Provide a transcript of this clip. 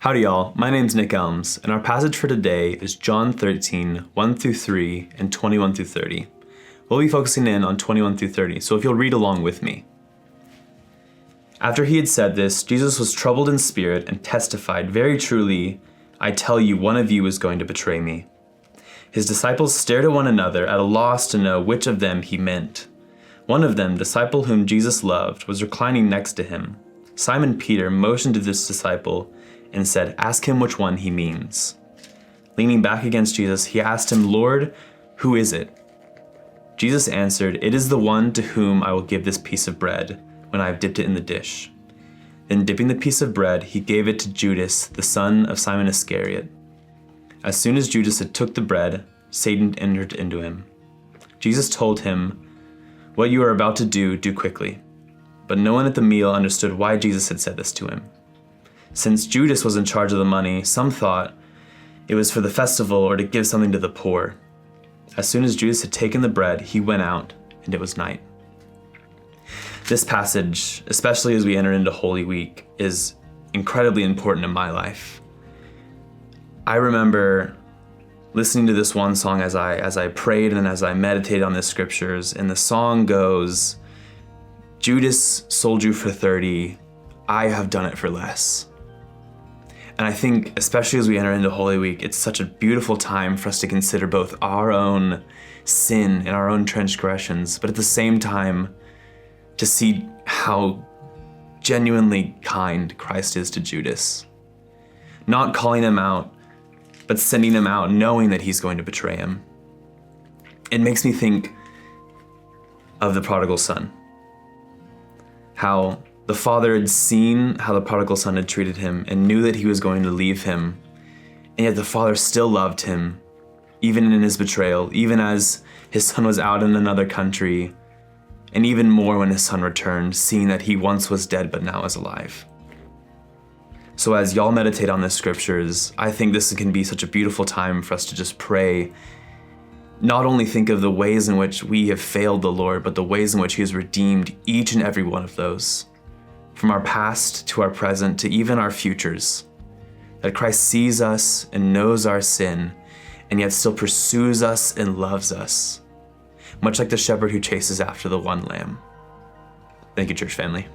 Howdy y'all, my name's Nick Elms, and our passage for today is John 13, 1 through 3, and 21 through 30. We'll be focusing in on 21 through 30, so if you'll read along with me. After he had said this, Jesus was troubled in spirit and testified, "Very truly, I tell you, one of you is going to betray me." His disciples stared at one another, at a loss to know which of them he meant. One of them, the disciple whom Jesus loved, was reclining next to him. Simon Peter motioned to this disciple and said, "Ask him which one he means." Leaning back against Jesus, he asked him, "Lord, who is it?" Jesus answered, "It is the one to whom I will give this piece of bread when I have dipped it in the dish." Then dipping the piece of bread, he gave it to Judas, the son of Simon Iscariot. As soon as Judas had took the bread, Satan entered into him. Jesus told him, "What you are about to do, do quickly." But no one at the meal understood why Jesus had said this to him. Since Judas was in charge of the money, some thought it was for the festival or to give something to the poor. As soon as Judas had taken the bread, he went out, and it was night. This passage, especially as we enter into Holy Week, is incredibly important in my life. I remember listening to this one song as I prayed and as I meditated on the scriptures, and the song goes, "Judas sold you for 30, I have done it for less." And I think, especially as we enter into Holy Week, it's such a beautiful time for us to consider both our own sin and our own transgressions, but at the same time, to see how genuinely kind Christ is to Judas. Not calling him out, but sending him out knowing that he's going to betray him. It makes me think of the prodigal son. How the father had seen how the prodigal son had treated him and knew that he was going to leave him, and yet the father still loved him, even in his betrayal, even as his son was out in another country, and even more when his son returned, seeing that he once was dead but now is alive. So as y'all meditate on the scriptures, I think this can be such a beautiful time for us to just pray, not only think of the ways in which we have failed the Lord, but the ways in which he has redeemed each and every one of those. From our past to our present to even our futures, that Christ sees us and knows our sin and yet still pursues us and loves us, much like the shepherd who chases after the one lamb. Thank you, church family.